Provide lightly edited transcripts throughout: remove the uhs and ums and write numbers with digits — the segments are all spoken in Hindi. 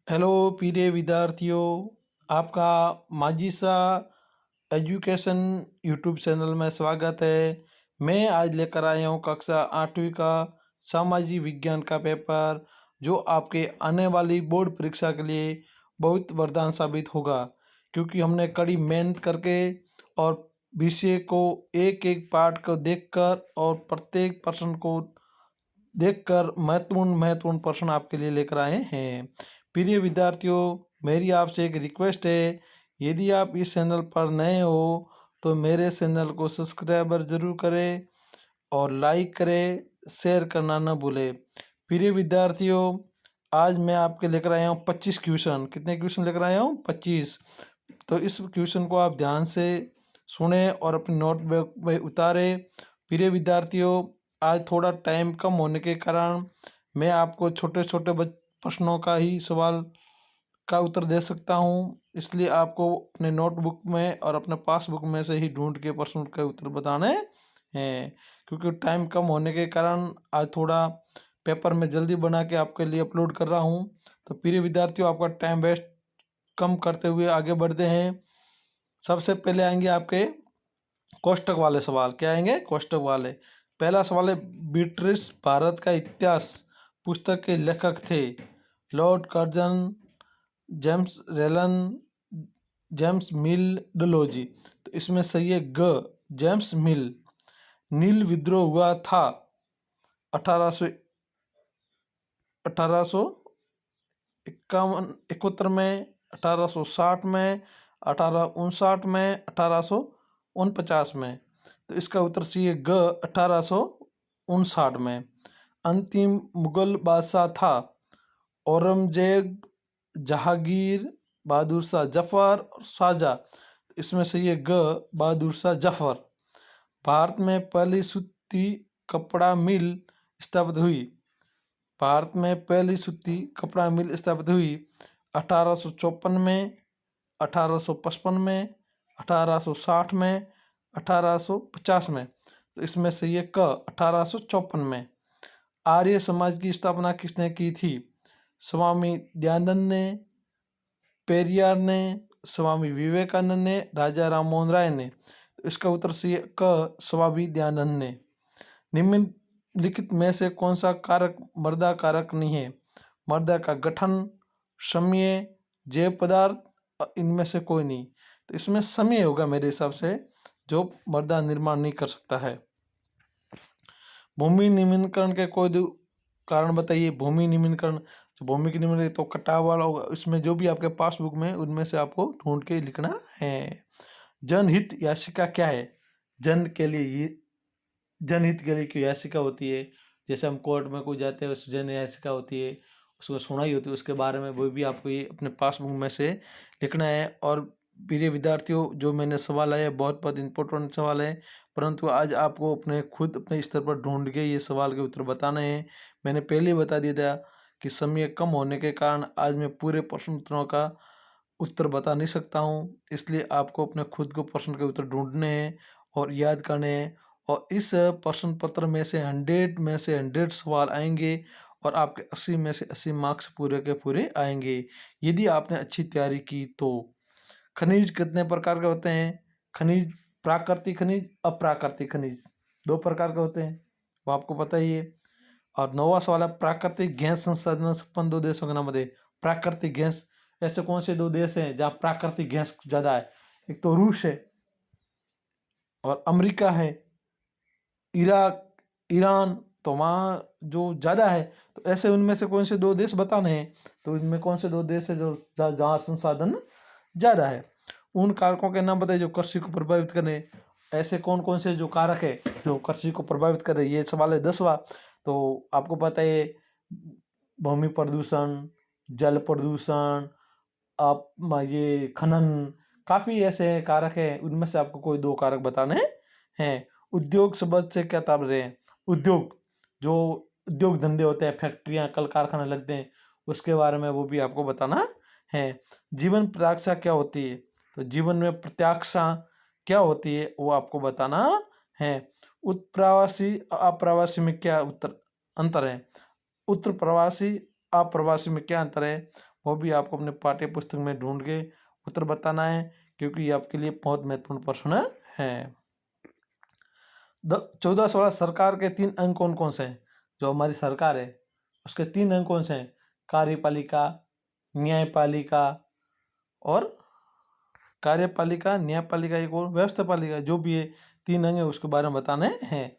हेलो प्रिय विद्यार्थियों, आपका माजिसा एजुकेशन यूट्यूब चैनल में स्वागत है। मैं आज लेकर आया हूँ कक्षा 8वीं का सामाजिक विज्ञान का पेपर, जो आपके आने वाली बोर्ड परीक्षा के लिए बहुत वरदान साबित होगा, क्योंकि हमने कड़ी मेहनत करके और विषय को एक एक पार्ट को देखकर और प्रत्येक प्रश्न को देखकर महत्वपूर्ण महत्वपूर्ण प्रश्न आपके लिए लेकर आए हैं। प्रिय विद्यार्थियों, मेरी आपसे एक रिक्वेस्ट है, यदि आप इस चैनल पर नए हो तो मेरे चैनल को सब्सक्राइबर ज़रूर करें और लाइक करें, शेयर करना न भूलें। प्रिय विद्यार्थियों, आज मैं आपके लेकर आया हूँ 25 क्वेश्चन। कितने क्वेश्चन लेकर आया हूँ? 25। तो इस क्वेश्चन को आप ध्यान से सुने और अपनी नोटबुक में उतारें। प्रिय विद्यार्थियों, आज थोड़ा टाइम कम होने के कारण मैं आपको छोटे छोटे प्रश्नों का ही सवाल का उत्तर दे सकता हूँ, इसलिए आपको अपने नोटबुक में और अपने पासबुक में से ही ढूंढ के प्रश्न के उत्तर बताने हैं। क्योंकि टाइम कम होने के कारण आज थोड़ा पेपर में जल्दी बना के आपके लिए अपलोड कर रहा हूँ। तो प्रिय विद्यार्थियों, आपका टाइम वेस्ट कम करते हुए आगे बढ़ते हैं। सबसे पहले आएंगे आपके कोष्टक वाले सवाल। क्या आएंगे? कोष्टक वाले। पहला सवाल है, ब्रिटिश भारत का इतिहास पुस्तक के लेखक थे Lord Curzon, James Rylan, James मिल, डलोजी। तो इसमें सही है ग, जेम्स मिल। नील विद्रोह हुआ था 1800 1851 में, 1860 में, 1859 में, 1849 में। तो इसका उत्तर सी है ग, 1859 में। अंतिम मुगल बादशाह था औरंगजेब, जहांगीर, बहादुर शाह जफर और शाहजहाँ। इसमें से ये ग, बहादुर शाह जफर। भारत में पहली सूती कपड़ा मिल स्थापित हुई। भारत में पहली सूती कपड़ा मिल स्थापित हुई 1854 में, 1855 में, 1860 में, 1850 में। तो इसमें से ये क, 1854 में। आर्य समाज की स्थापना किसने की थी? स्वामी दयानंद ने, पेरियार ने, स्वामी विवेकानंद ने, राजा राममोहन राय ने। तो इसका उत्तर सी है क, स्वामी दयानंद ने। निम्नलिखित में से कौन सा कारक मृदा कारक नहीं है? मृदा का गठन, समय, जैव पदार्थ, इनमें से कोई नहीं। तो इसमें समय होगा मेरे हिसाब से, जो मृदा निर्माण नहीं कर सकता है। भूमि निम्नीकरण के कोई कारण बताइए। भूमि निम्नीकरण, तो भूमि की निम्न तो कटाव वाला होगा। इसमें जो भी आपके पासबुक में उनमें से आपको ढूंढ के लिखना है। जनहित याचिका क्या है? जनहित के लिए कोई याचिका होती है, जैसे हम कोर्ट में कोई जाते हैं उस जन याचिका होती है, उसको सुनाई होती है, उसके बारे में वो भी आपको ये अपने पासबुक में से लिखना है। और प्रिय विद्यार्थियों, जो मैंने सवाल आया बहुत बहुत इंपॉर्टेंट सवाल है, परंतु आज आपको खुद अपने स्तर पर ढूंढ के ये सवाल के उत्तर बताने हैं। मैंने पहले ही बता दिया था कि समय कम होने के कारण आज मैं पूरे प्रश्न उत्तरों का उत्तर बता नहीं सकता हूँ, इसलिए आपको अपने खुद को प्रश्न के उत्तर ढूंढने हैं और याद करने हैं। और इस प्रश्न पत्र में से 100 में से 100 सवाल आएंगे और आपके 80 में से 80 मार्क्स पूरे के पूरे आएंगे, यदि आपने अच्छी तैयारी की तो। खनिज कितने प्रकार के होते हैं? खनिज, प्राकृतिक खनिज, अप्राकृतिक खनिज, दो प्रकार के होते हैं, वो आपको पता ही है। और 9वां सवाल है, प्राकृतिक गैस संसाधन संपन्न दो देशों के नाम बताइए। प्राकृतिक गैस, ऐसे कौन से दो देश हैं जहाँ प्राकृतिक गैस ज़्यादा है? एक तो रूस है और अमेरिका है। इराक, ईरान, तो वहाँ जो ज़्यादा है। तो ऐसे उनमें से कौन से दो देश बताने हैं? तो इनमें कौन से दो देश है जो जहाँ संसाधन ज़्यादा है? उन कारकों के नाम बताइए जो कृषि को प्रभावित करें। ऐसे कौन कौन से जो कारक है जो कृषि को प्रभावित करे? ये सवाल है 10वां। तो आपको पता है, भूमि प्रदूषण, जल प्रदूषण, आप ये खनन, काफ़ी ऐसे कारक हैं, उनमें से आपको कोई दो कारक बताने हैं। उद्योग शब्द से क्या तात्पर्य है? उद्योग, जो उद्योग धंधे होते हैं, फैक्ट्रियाँ, कल कारखाने लगते हैं, उसके बारे में वो भी आपको बताना है। जीवन प्रत्याशा क्या होती है? तो जीवन में प्रत्याशा क्या होती है वो आपको बताना है। उत्प्रवासी अप्रवासी में क्या अंतर है? उत्तर प्रवासी अप्रवासी में क्या अंतर है, वो भी आपको अपने पाठ्य पुस्तक में ढूंढ के उत्तर बताना है, क्योंकि ये आपके लिए बहुत महत्वपूर्ण प्रश्न है। 14-16 सरकार के 3 अंग कौन कौन से हैं? जो हमारी सरकार है उसके 3 अंग कौन से हैं? कार्यपालिका, न्यायपालिका और न्यायपालिका एक और व्यवस्थापालिका, जो भी है 3 अंग है उसके बारे में बताने हैं।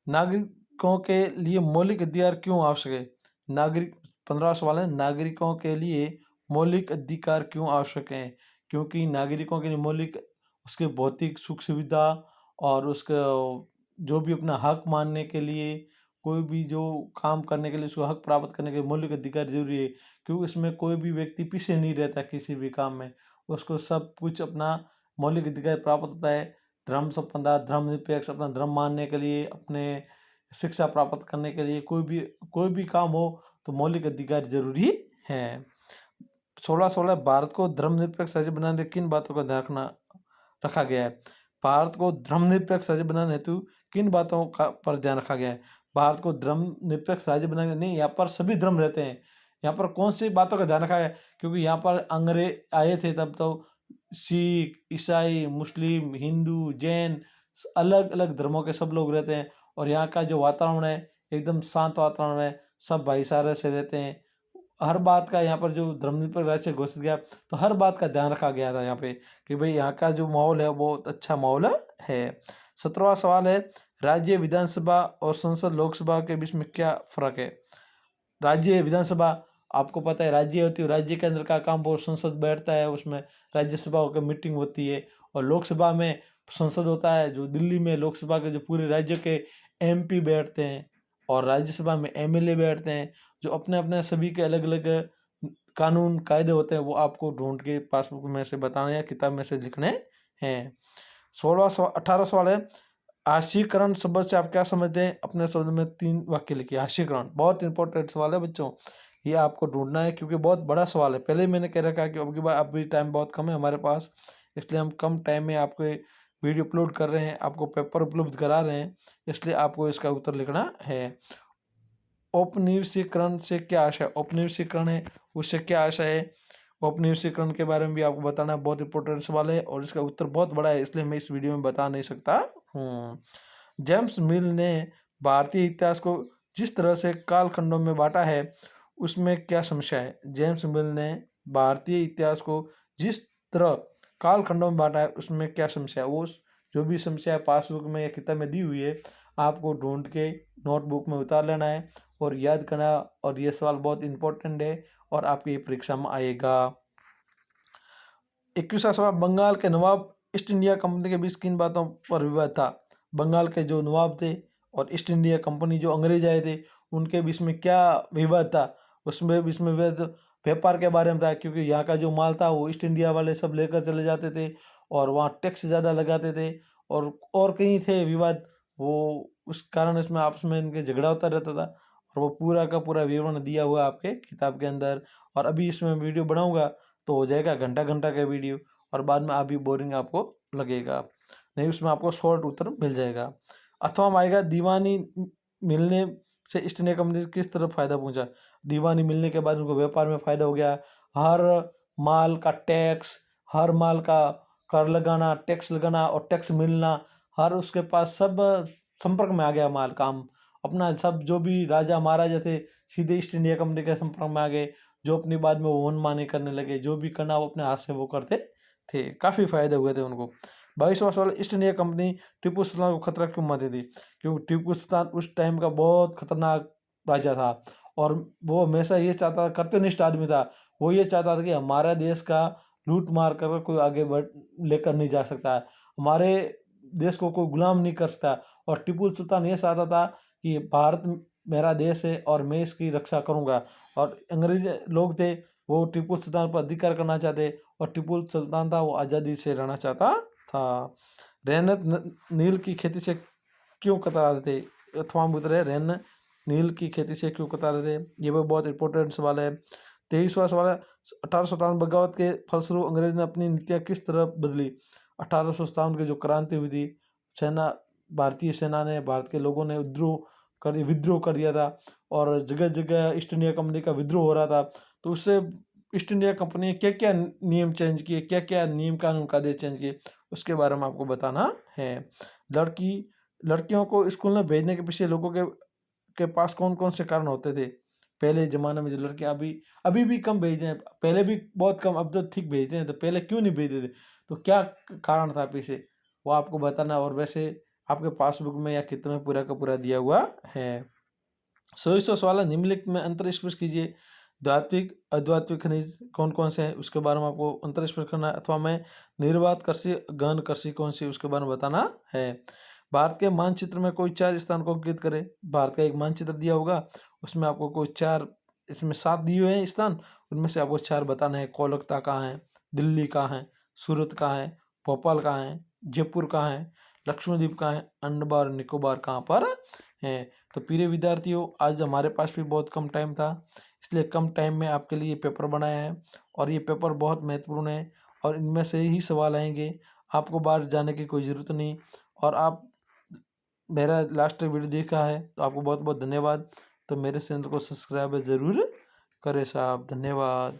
नागरिकों के लिए मौलिक अधिकार क्यों आवश्यक है? 15वां सवाल है, नागरिकों के लिए मौलिक अधिकार क्यों आवश्यक है? क्योंकि नागरिकों के लिए मौलिक उसके भौतिक सुख सुविधा और उसका जो भी अपना हक मानने के लिए, कोई भी जो काम करने के लिए उसको हक प्राप्त करने के लिए मौलिक अधिकार जरूरी है, क्योंकि इसमें कोई भी व्यक्ति पीछे नहीं रहता किसी भी काम में, उसको सब कुछ अपना मौलिक अधिकार प्राप्त होता है। धर्म संपदा, धर्मनिरपेक्ष, अपना धर्म मानने के लिए, अपने शिक्षा प्राप्त करने के लिए, कोई भी काम हो तो मौलिक अधिकार जरूरी है। 16 भारत को धर्मनिरपेक्ष राज्य बनाने किन बातों का ध्यान रखा गया है? भारत को धर्मनिरपेक्ष राज्य बनाने हेतु किन बातों का पर ध्यान रखा गया है? भारत को धर्मनिरपेक्ष राज्य बनाने नहीं, यहाँ पर सभी धर्म रहते हैं। यहाँ पर कौन सी बातों का ध्यान रखा गया? क्योंकि यहाँ पर अंग्रेज आए थे तब तो सिख, ईसाई, मुस्लिम, हिंदू, जैन, अलग अलग धर्मों के सब लोग रहते हैं, और यहाँ का जो वातावरण है एकदम शांत वातावरण है, सब भाईचारे से रहते हैं। हर बात का यहाँ पर जो धर्मनिरपेक्ष राज्य घोषित किया तो हर बात का ध्यान रखा गया था यहाँ पे, कि भाई यहाँ का जो माहौल है वो बहुत अच्छा माहौल है। 17वां सवाल है, राज्य विधानसभा और संसद लोकसभा के बीच में क्या फर्क है? राज्य विधानसभा आपको पता है राज्य होती है, राज्य के अंदर का काम वो संसद बैठता है, उसमें राज्यसभा होकर मीटिंग होती है, और लोकसभा में संसद होता है जो दिल्ली में, लोकसभा के जो पूरे राज्य के एमपी बैठते हैं, और राज्यसभा में एमएलए बैठते हैं, जो अपने अपने सभी के अलग अलग कानून कायदे होते हैं, वो आपको ढूंढ के पासबुक में से बताना या किताब में से लिखने हैं। 18वां सवाल है, आशीकरण शब्द से आप क्या समझते हैं? अपने शब्द में 3 वाक्य लिखिए। आशीकरण बहुत इंपॉर्टेंट सवाल है बच्चों, ये आपको ढूंढना है क्योंकि बहुत बड़ा सवाल है। पहले ही मैंने कह रखा है कि अब की बार अभी टाइम बहुत कम है हमारे पास, इसलिए हम कम टाइम में आपको वीडियो अपलोड कर रहे हैं, आपको पेपर उपलब्ध करा रहे हैं, इसलिए आपको इसका उत्तर लिखना है। औपनिवेशीकरण से क्या आशा है? औपनिवेशीकरण है उससे क्या आशा है? औपनिवेशीकरण के बारे में भी आपको बताना बहुत इंपॉर्टेंट सवाल है, और इसका उत्तर बहुत बड़ा है, इसलिए मैं इस वीडियो में बता नहीं सकता हूँ। जेम्स मिल ने भारतीय इतिहास को जिस तरह से कालखंडों में बांटा है उसमें क्या समस्या है? जेम्स मिल ने भारतीय इतिहास को जिस तरह कालखंडों में बांटा है उसमें क्या समस्या है? वो जो भी समस्या है पासबुक में या किताब में दी हुई है, आपको ढूंढ के नोटबुक में उतार लेना है और याद करना, और ये सवाल बहुत इंपॉर्टेंट है और आपकी परीक्षा में आएगा। 21वां सवाल, बंगाल के नवाब ईस्ट इंडिया कंपनी के बीच किन बातों पर विवाद था? बंगाल के जो नवाब थे और ईस्ट इंडिया कंपनी जो अंग्रेज आए थे उनके बीच में क्या विवाद था? उसमें बीच में विवाद व्यापार के बारे में था, क्योंकि यहाँ का जो माल था वो ईस्ट इंडिया वाले सब लेकर चले जाते थे और वहाँ टैक्स ज़्यादा लगाते थे, और कहीं थे विवाद, वो उस कारण इसमें आपस में इनके झगड़ा होता रहता था, और वो पूरा का पूरा विवरण दिया हुआ है आपके किताब के अंदर। और अभी इसमें वीडियो बनाऊंगा तो हो जाएगा घंटा घंटा का वीडियो, और बाद में अभी बोरिंग आपको लगेगा, नहीं उसमें आपको शॉर्ट उत्तर मिल जाएगा। अथवा में आएगा, दीवानी मिलने से ईस्ट इंडिया कंपनी को किस तरह फायदा पहुंचा? दीवानी मिलने के बाद उनको व्यापार में फायदा हो गया, हर माल का टैक्स, हर माल का कर लगाना, टैक्स लगाना और टैक्स मिलना, हर उसके पास सब संपर्क में आ गया माल, काम अपना सब, जो भी राजा महाराजा थे सीधे ईस्ट इंडिया कंपनी के संपर्क में आ गए, जो अपनी बाद में वो मनमानी करने लगे, जो भी करना वो अपने हाथ से वो करते थे, काफ़ी फायदे हुए थे उनको। 22वां सवाल, east India company Tipu Sultan को खतरा क्यों मानती थी? क्योंकि टीपू सुल्तान उस टाइम का बहुत खतरनाक राजा था, और वो हमेशा ये चाहता था, कर्तव्यनिष्ठ आदमी था, वो ये चाहता था कि हमारा देश का लूट मार कर कोई आगे बढ़ लेकर नहीं जा सकता है, हमारे देश को कोई गुलाम नहीं कर सकता। और टीपू सुल्तान ये चाहता था कि भारत मेरा देश है और मैं इसकी रक्षा करूंगा, और अंग्रेज लोग थे वो टीपू सुल्तान पर अधिकार करना चाहते, और टीपू सुल्तान था वो आज़ादी से रहना चाहता था। रैन नील की खेती से क्यों कतरा रहे थे? अथवा उतरे रैन नील की खेती से क्यों कतरा रहे थे? ये भी बहुत इंपॉर्टेंट सवाल है। 23वां सवाल है, 1857 बगावत के फलस्वरूप अंग्रेज ने अपनी नीतियाँ किस तरह बदली? 1857 की जो क्रांति हुई थी, सेना भारतीय सेना ने, भारत के लोगों ने विद्रोह कर दिया, विद्रोह कर दिया था और जगह जगह ईस्ट इंडिया कंपनी का विद्रोह हो रहा था। तो उससे ईस्ट इंडिया कंपनी ने क्या क्या नियम चेंज किए, क्या क्या नियम कानून का आदेश चेंज किए, उसके बारे में आपको बताना है। लड़की लड़कियों को स्कूल में भेजने के पीछे लोगों के पास कौन कौन से कारण होते थे। पहले ज़माने में जो लड़कियां अभी अभी भी कम भेजते हैं, पहले भी बहुत कम, अब तो ठीक भेजते हैं, तो पहले क्यों नहीं भेजते थे, तो क्या कारण था पीछे, वो आपको बताना। और वैसे आपके पासबुक में या कितने में पूरा का पूरा दिया हुआ है। 100 सवाल निम्नलिखित में अंतर स्पष्ट कीजिए। धात्विक अधात्विक खनिज कौन कौन से हैं उसके बारे में आपको अंतर स्पष्ट करना है, अथवा में निर्वात कृषि गहन कृषि कौन सी उसके बारे में बताना है। भारत के मानचित्र में कोई 4 स्थान को अंकित करें। भारत का एक मानचित्र दिया होगा, उसमें आपको कोई 4, इसमें 7 दिए हुए हैं स्थान, उनमें से आपको 4 बताना है। कोलकाता कहाँ है, दिल्ली कहाँ है, सूरत कहाँ है, भोपाल कहाँ है, जयपुर कहाँ है, लक्षद्वीप कहाँ है, अंडमान और निकोबार कहाँ पर है। तो प्रिय विद्यार्थियों, आज हमारे पास भी बहुत कम टाइम था, इसलिए कम टाइम में आपके लिए पेपर बनाया है, और ये पेपर बहुत महत्वपूर्ण है और इनमें से ही सवाल आएंगे। आपको बाहर जाने की कोई ज़रूरत नहीं। और आप मेरा लास्ट वीडियो देखा है तो आपको बहुत बहुत धन्यवाद। तो मेरे चैनल को सब्सक्राइब ज़रूर करें साहब, धन्यवाद।